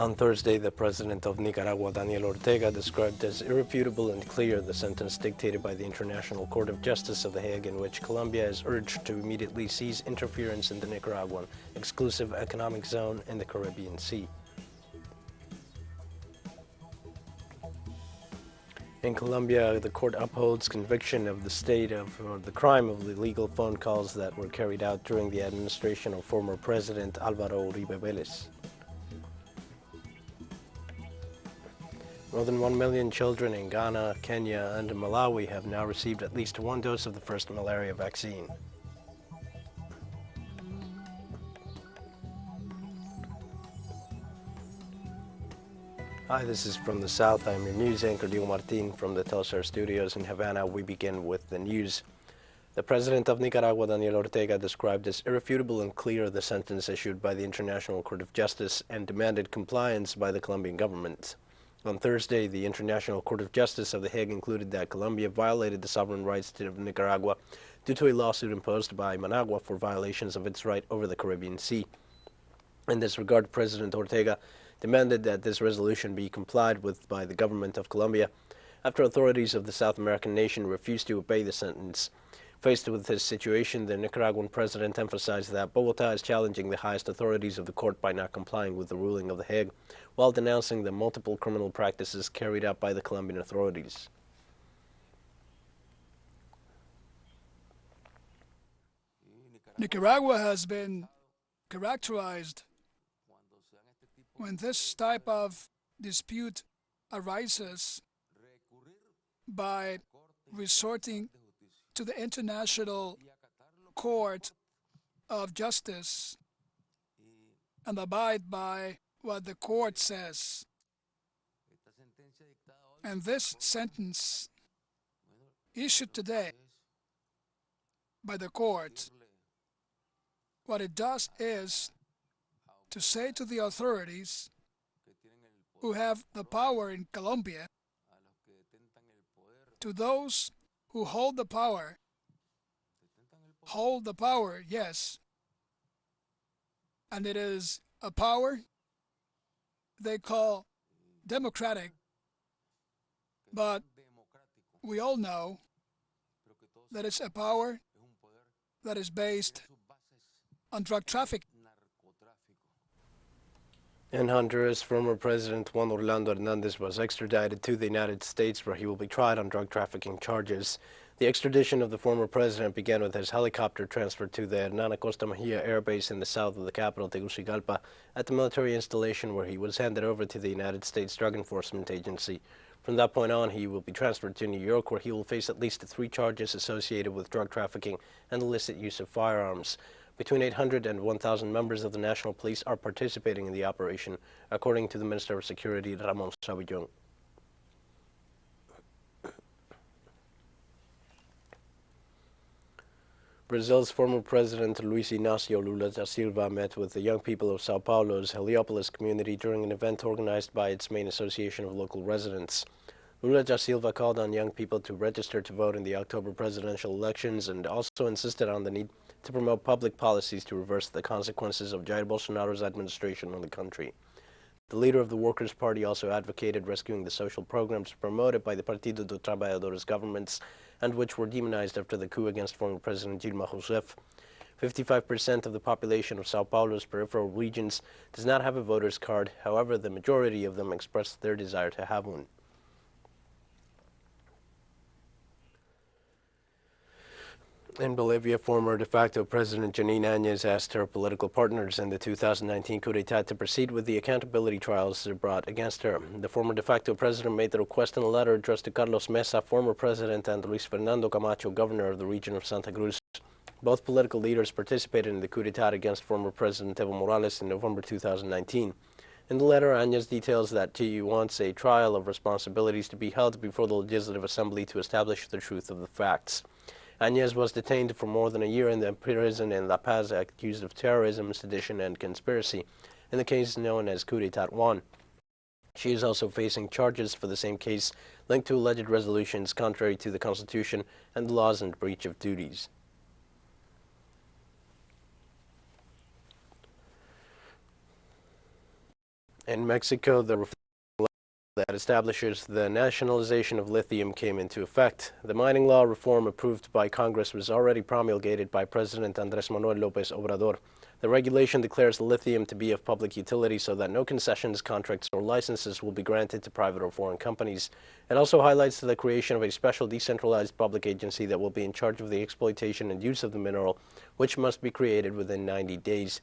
On Thursday, the president of Nicaragua, Daniel Ortega, described as irrefutable and clear the sentence dictated by the International Court of Justice of The Hague, in which Colombia is urged to immediately cease interference in the Nicaraguan exclusive economic zone in the Caribbean Sea. In Colombia, the court upholds conviction of the state for the crime of illegal phone calls that were carried out during the administration of former President Álvaro Uribe Vélez. More than 1 million children in Ghana, Kenya, and Malawi have now received at least one dose of the first malaria vaccine. Hi, this is From the South. I'm your news anchor, Diego Martin, from the Telstar studios in Havana. We begin with the news. The president of Nicaragua, Daniel Ortega, described as irrefutable and clear the sentence issued by the International Court of Justice and demanded compliance by the Colombian government. On Thursday, the International Court of Justice of The Hague concluded that Colombia violated the sovereign rights of Nicaragua due to a lawsuit imposed by Managua for violations of its right over the Caribbean Sea. In this regard, President Ortega demanded that this resolution be complied with by the government of Colombia after authorities of the South American nation refused to obey the sentence. Faced with this situation, the Nicaraguan president emphasized that Bogotá is challenging the highest authorities of the court by not complying with the ruling of The Hague, while denouncing the multiple criminal practices carried out by the Colombian authorities. Nicaragua has been characterized when this type of dispute arises by resorting to the International Court of Justice and abide by what the court says. And this sentence issued today by the court, what it does is to say to the authorities who have the power in Colombia, to those who hold the power, yes, and it is a power they call democratic, but we all know that it's a power that is based on drug trafficking. In Honduras, former President Juan Orlando Hernández was extradited to the United States, where he will be tried on drug trafficking charges. The extradition of the former president began with his helicopter transferred to the Hernán Acosta Mejia Air Base in the south of the capital, Tegucigalpa, at the military installation, where he was handed over to the United States Drug Enforcement Agency. From that point on, he will be transferred to New York, where he will face at least 3 charges associated with drug trafficking and illicit use of firearms. Between 800 and 1,000 members of the National Police are participating in the operation, according to the Minister of Security, Ramon Savillon. Brazil's former president, Luiz Inácio Lula da Silva, met with the young people of Sao Paulo's Heliópolis community during an event organized by its main association of local residents. Lula da Silva called on young people to register to vote in the October presidential elections and also insisted on the need to promote public policies to reverse the consequences of Jair Bolsonaro's administration on the country. The leader of the Workers' Party also advocated rescuing the social programs promoted by the Partido dos Trabalhadores governments and which were demonized after the coup against former President Dilma Rousseff. 55% of the population of Sao Paulo's peripheral regions does not have a voter's card. However, the majority of them expressed their desire to have one. In Bolivia, former de facto President Janine Áñez asked her political partners in the 2019 coup d'etat to proceed with the accountability trials brought against her. The former de facto president made the request in a letter addressed to Carlos Mesa, former president, and Luis Fernando Camacho, governor of the region of Santa Cruz. Both political leaders participated in the coup d'etat against former President Evo Morales in November 2019. In the letter, Áñez details that she wants a trial of responsibilities to be held before the Legislative Assembly to establish the truth of the facts. Áñez was detained for more than a year in the prison in La Paz, accused of terrorism, sedition, and conspiracy, in the case known as Coup d'etat 1. She is also facing charges for the same case linked to alleged resolutions contrary to the Constitution and the laws and breach of duties. In Mexico, the reform that establishes the nationalization of lithium came into effect. The mining law reform approved by Congress was already promulgated by President Andrés Manuel López Obrador. The regulation declares lithium to be of public utility so that no concessions, contracts, or licenses will be granted to private or foreign companies. It also highlights the creation of a special decentralized public agency that will be in charge of the exploitation and use of the mineral, which must be created within 90 days.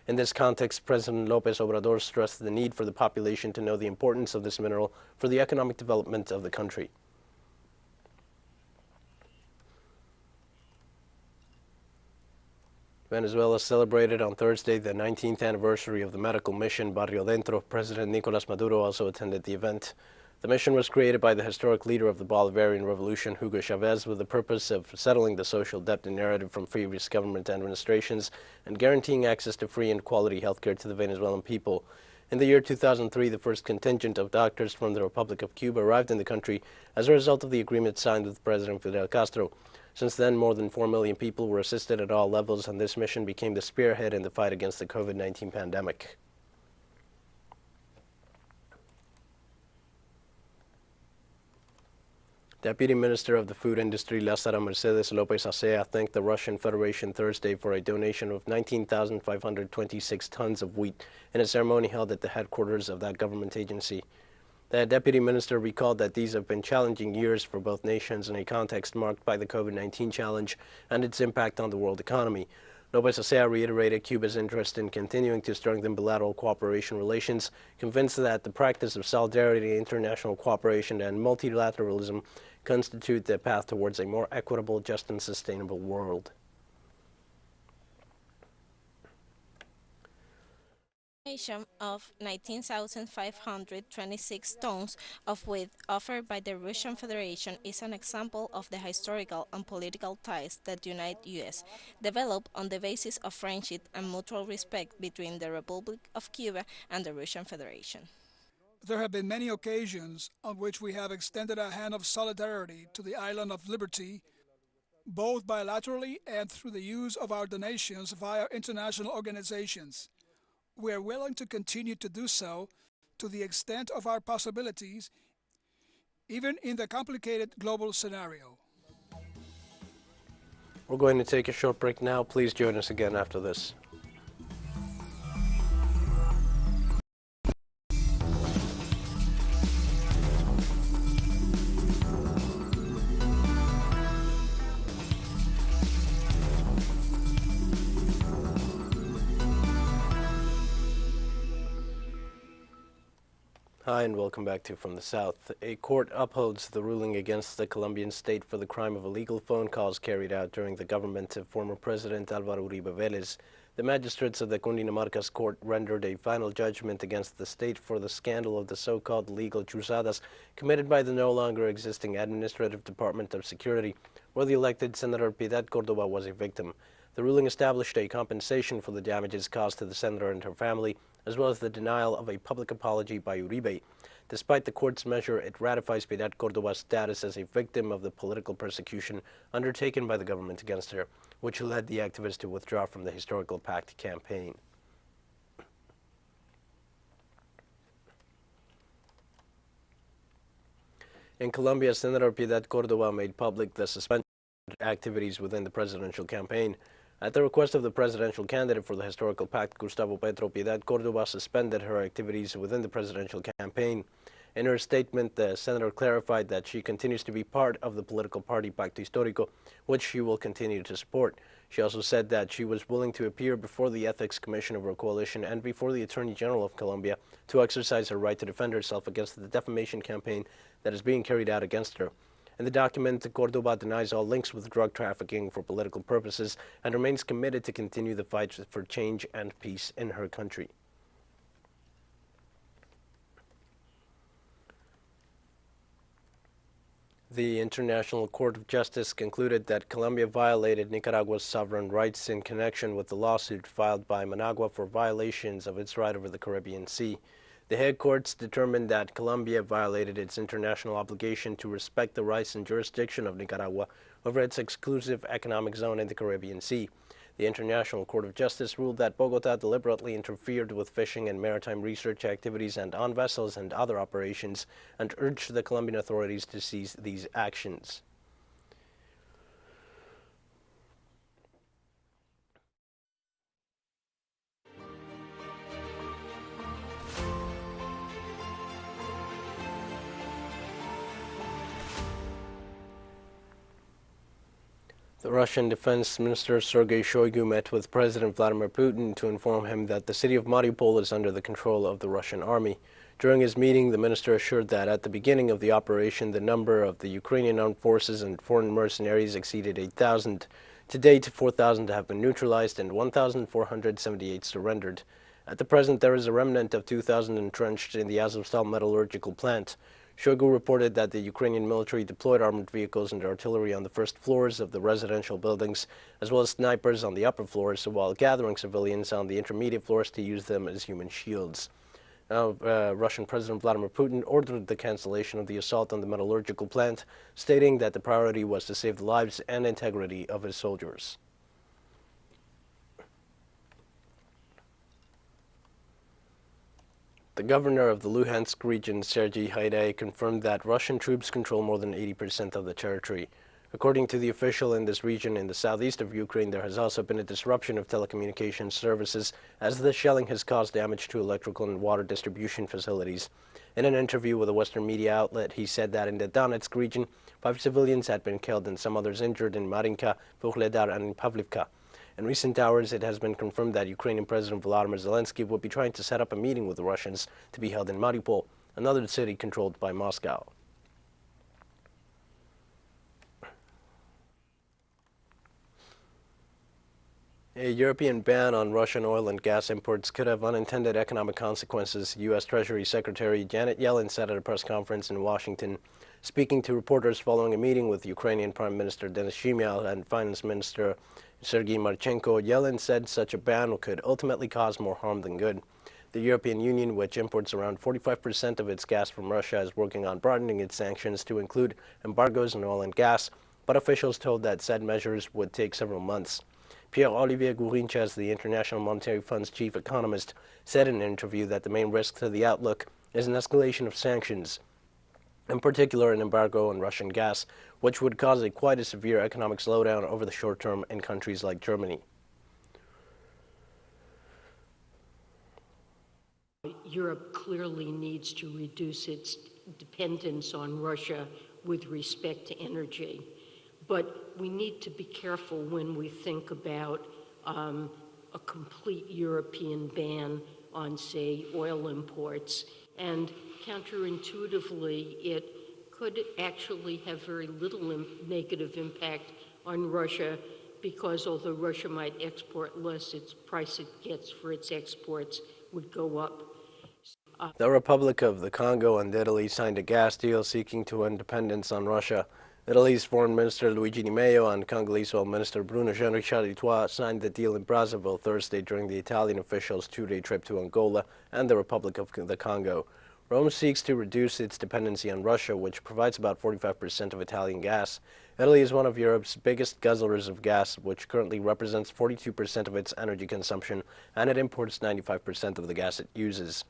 In this context, President López Obrador stressed the need for the population to know the importance of this mineral for the economic development of the country. Venezuela celebrated on Thursday the 19th anniversary of the medical mission Barrio Dentro. President Nicolás Maduro also attended the event. The mission was created by the historic leader of the Bolivarian Revolution, Hugo Chavez, with the purpose of settling the social debt inherited from previous government administrations and guaranteeing access to free and quality health care to the Venezuelan people. In the year 2003, the first contingent of doctors from the Republic of Cuba arrived in the country as a result of the agreement signed with President Fidel Castro. Since then, more than 4 million people were assisted at all levels, and this mission became the spearhead in the fight against the COVID-19 pandemic. Deputy Minister of the Food Industry Lázara Mercedes López Acea thanked the Russian Federation Thursday for a donation of 19,526 tons of wheat in a ceremony held at the headquarters of that government agency. The Deputy Minister recalled that these have been challenging years for both nations in a context marked by the COVID-19 challenge and its impact on the world economy. López Acea reiterated Cuba's interest in continuing to strengthen bilateral cooperation relations, convinced that the practice of solidarity, international cooperation, and multilateralism constitute the path towards a more equitable, just, and sustainable world. Of 19,526 tons of wheat offered by the Russian Federation is an example of the historical and political ties that unite U.S., developed on the basis of friendship and mutual respect between the Republic of Cuba and the Russian Federation. There have been many occasions on which we have extended a hand of solidarity to the island of liberty, both bilaterally and through the use of our donations via international organizations. We are willing to continue to do so to the extent of our possibilities, even in the complicated global scenario. We're going to take a short break now. Please join us again after this. Hi, and welcome back to From the South. A court upholds the ruling against the Colombian state for the crime of illegal phone calls carried out during the government of former President Álvaro Uribe Vélez. The magistrates of the Cundinamarca's court rendered a final judgment against the state for the scandal of the so-called legal cruzadas committed by the no longer existing Administrative Department of Security, where the elected Senator Piedad Córdoba was a victim. The ruling established a compensation for the damages caused to the senator and her family, as well as the denial of a public apology by Uribe. Despite the court's measure, it ratifies Piedad Córdoba's status as a victim of the political persecution undertaken by the government against her, which led the activist to withdraw from the Historical Pact campaign. In Colombia, Senator Piedad Córdoba made public the suspension of activities within the presidential campaign. At the request of the presidential candidate for the Historical Pact, Gustavo Petro, Piedad Córdoba suspended her activities within the presidential campaign. In her statement, the senator clarified that she continues to be part of the political party Pacto Histórico, which she will continue to support. She also said that she was willing to appear before the Ethics Commission of her coalition and before the Attorney General of Colombia to exercise her right to defend herself against the defamation campaign that is being carried out against her. In the document, Córdoba denies all links with drug trafficking for political purposes and remains committed to continue the fight for change and peace in her country. The International Court of Justice concluded that Colombia violated Nicaragua's sovereign rights in connection with the lawsuit filed by Managua for violations of its right over the Caribbean Sea. The Hague courts determined that Colombia violated its international obligation to respect the rights and jurisdiction of Nicaragua over its exclusive economic zone in the Caribbean Sea. The International Court of Justice ruled that Bogota deliberately interfered with fishing and maritime research activities and on vessels and other operations, and urged the Colombian authorities to cease these actions. The Russian Defense Minister Sergei Shoigu met with President Vladimir Putin to inform him that the city of Mariupol is under the control of the Russian army. During his meeting, the minister assured that at the beginning of the operation, the number of the Ukrainian armed forces and foreign mercenaries exceeded 8,000. To date, 4,000 have been neutralized and 1,478 surrendered. At the present, there is a remnant of 2,000 entrenched in the Azovstal metallurgical plant. Shoigu reported that the Ukrainian military deployed armored vehicles and artillery on the first floors of the residential buildings, as well as snipers on the upper floors, while gathering civilians on the intermediate floors to use them as human shields. Now, Russian President Vladimir Putin ordered the cancellation of the assault on the metallurgical plant, stating that the priority was to save the lives and integrity of his soldiers. The governor of the Luhansk region, Sergei Haidai, confirmed that Russian troops control more than 80% of the territory. According to the official in this region in the southeast of Ukraine, there has also been a disruption of telecommunications services as the shelling has caused damage to electrical and water distribution facilities. In an interview with a Western media outlet, he said that in the Donetsk region, 5 civilians had been killed and some others injured in Marinka, Vuhledar, and Pavlivka. In recent hours, it has been confirmed that Ukrainian President Volodymyr Zelensky would be trying to set up a meeting with the Russians to be held in Mariupol, another city controlled by Moscow. A European ban on Russian oil and gas imports could have unintended economic consequences, U.S. Treasury Secretary Janet Yellen said at a press conference in Washington. Speaking to reporters following a meeting with Ukrainian Prime Minister Denis Shmyhal and Finance Minister Sergei Marchenko, Yellen said such a ban could ultimately cause more harm than good. The European Union, which imports around 45% of its gas from Russia, is working on broadening its sanctions to include embargoes on oil and gas, but officials told that said measures would take several months. Pierre-Olivier Gourinchas, the International Monetary Fund's chief economist, said in an interview that the main risk to the outlook is an escalation of sanctions, in particular an embargo on Russian gas, which would cause quite a severe economic slowdown over the short term in countries like Germany. Europe clearly needs to reduce its dependence on Russia with respect to energy. But we need to be careful when we think about a complete European ban on, say, oil imports. And counterintuitively, it could actually have very little negative impact on Russia, because although Russia might export less, its price it gets for its exports would go up. The Republic of the Congo and Italy signed a gas deal seeking to end dependence on Russia. Italy's Foreign Minister Luigi Di Maio and Congolese Oil Minister Bruno Jean-Richard Itois signed the deal in Brazzaville Thursday during the Italian officials' two-day trip to Angola and the Republic of the Congo. Rome seeks to reduce its dependency on Russia, which provides about 45% of Italian gas. Italy is one of Europe's biggest guzzlers of gas, which currently represents 42% of its energy consumption, and it imports 95% of the gas it uses.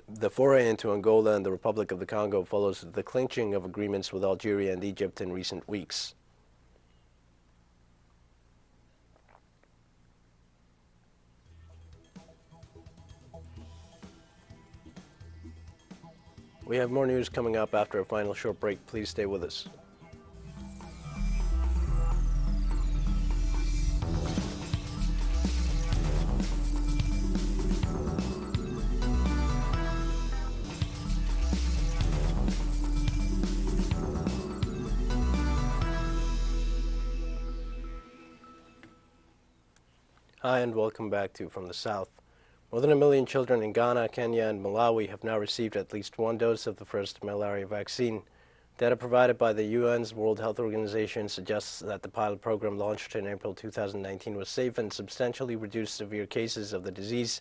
The foray into Angola and the Republic of the Congo follows the clinching of agreements with Algeria and Egypt in recent weeks. We have more news coming up after a final short break. Please stay with us. Hi, and welcome back to From the South. More than 1 million children in Ghana, Kenya, and Malawi have now received at least one dose of the first malaria vaccine. Data provided by the UN's World Health Organization suggests that the pilot program launched in April 2019 was safe and substantially reduced severe cases of the disease.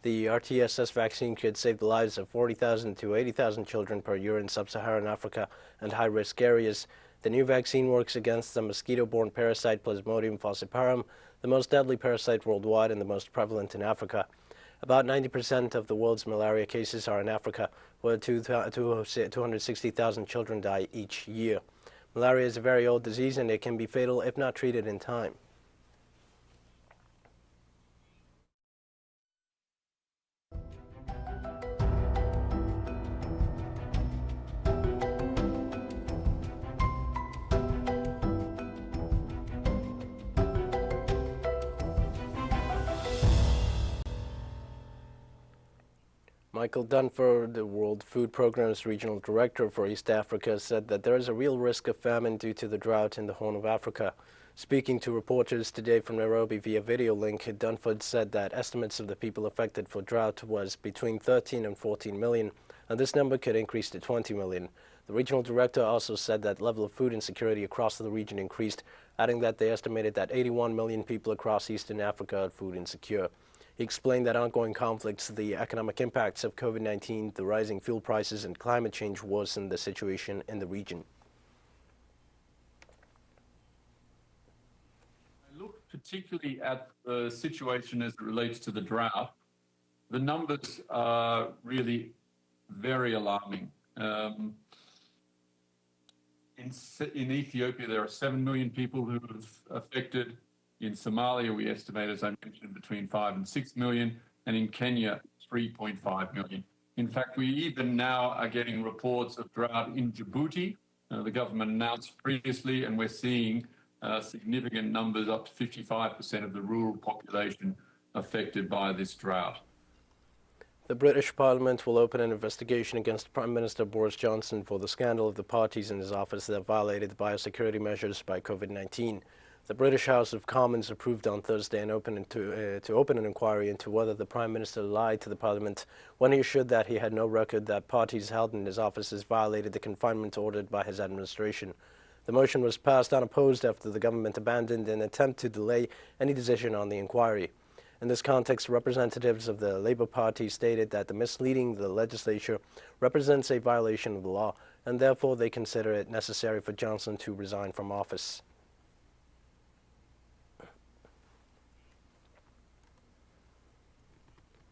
The RTSS vaccine could save the lives of 40,000 to 80,000 children per year in sub-Saharan Africa and high-risk areas. The new vaccine works against the mosquito-borne parasite Plasmodium falciparum, the most deadly parasite worldwide and the most prevalent in Africa. About 90% of the world's malaria cases are in Africa, where 260,000 children die each year. Malaria is a very old disease and it can be fatal if not treated in time. Michael Dunford, the World Food Programme's Regional Director for East Africa, said that there is a real risk of famine due to the drought in the Horn of Africa. Speaking to reporters today from Nairobi via video link, Dunford said that estimates of the people affected for drought was between 13 and 14 million, and this number could increase to 20 million. The regional director also said that level of food insecurity across the region increased, adding that they estimated that 81 million people across Eastern Africa are food insecure. He explained that ongoing conflicts, the economic impacts of COVID-19, the rising fuel prices, and climate change worsen the situation in the region. I look particularly at the situation as it relates to the drought. The numbers are really very alarming. In Ethiopia, there are 7 million people who have affected. In Somalia, we estimate, as I mentioned, between 5 and 6 million, and in Kenya, 3.5 million. In fact, we even now are getting reports of drought in Djibouti. The government announced previously, and we're seeing significant numbers, up to 55% of the rural population affected by this drought. The British Parliament will open an investigation against Prime Minister Boris Johnson for the scandal of the parties in his office that violated the biosecurity measures by COVID-19. The British House of Commons approved on Thursday to open an inquiry into whether the Prime Minister lied to the Parliament when he assured that he had no record that parties held in his offices violated the confinement ordered by his administration. The motion was passed unopposed after the government abandoned an attempt to delay any decision on the inquiry. In this context, representatives of the Labour Party stated that the misleading the legislature represents a violation of the law, and therefore they consider it necessary for Johnson to resign from office.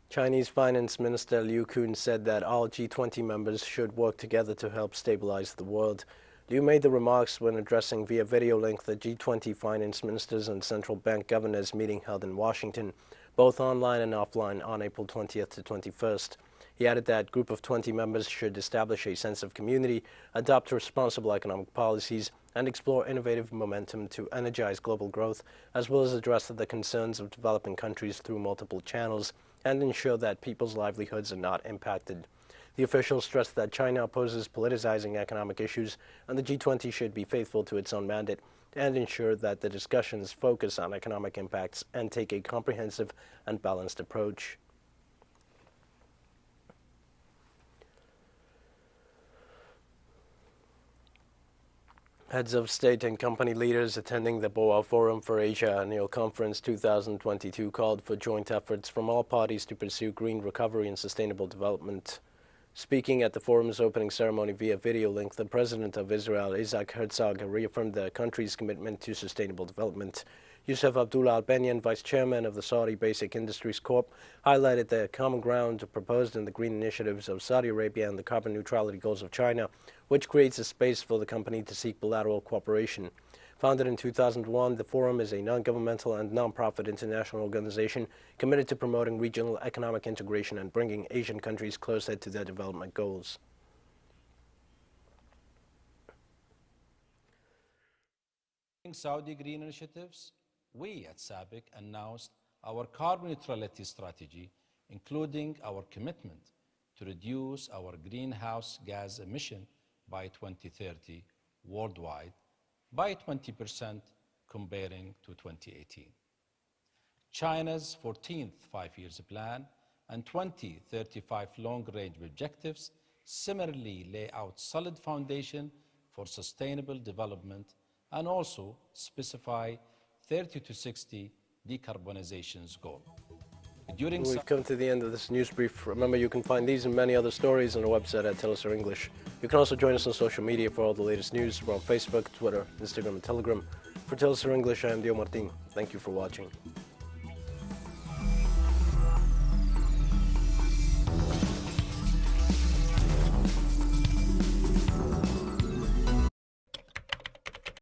Chinese Finance Minister Liu Kun said that all G20 members should work together to help stabilize the world. Liu made the remarks when addressing via video link the G20 finance ministers and central bank governors meeting held in Washington, both online and offline, on April 20th to 21st. He added that Group of 20 members should establish a sense of community, adopt responsible economic policies, and explore innovative momentum to energize global growth, as well as address the concerns of developing countries through multiple channels and ensure that people's livelihoods are not impacted. The official stressed that China opposes politicizing economic issues, and the G20 should be faithful to its own mandate and ensure that the discussions focus on economic impacts and take a comprehensive and balanced approach. Heads of state and company leaders attending the BOA Forum for Asia Annual Conference 2022 called for joint efforts from all parties to pursue green recovery and sustainable development. Speaking at the forum's opening ceremony via video link, the President of Israel, Isaac Herzog, reaffirmed the country's commitment to sustainable development. Youssef Abdullah Al-Benyan, Vice Chairman of the Saudi Basic Industries Corp., highlighted the common ground proposed in the green initiatives of Saudi Arabia and the carbon neutrality goals of China, which creates a space for the company to seek bilateral cooperation. Founded in 2001, the Forum is a non-governmental and non-profit international organization committed to promoting regional economic integration and bringing Asian countries closer to their development goals. Saudi green initiatives, we at SABIC announced our carbon neutrality strategy, including our commitment to reduce our greenhouse gas emission by 2030 worldwide by 20% comparing to 2018. China's 14th five-year plan and 2035 long-range objectives similarly lay out solid foundation for sustainable development and also specify 30 to 60 decarbonization's goal. We've come to the end of this news brief. Remember, you can find these and many other stories on our website at Tell Us Our English. You can also join us on social media for all the latest news. We're on Facebook, Twitter, Instagram, and Telegram. For Telstar English, I am Dio Martin. Thank you for watching.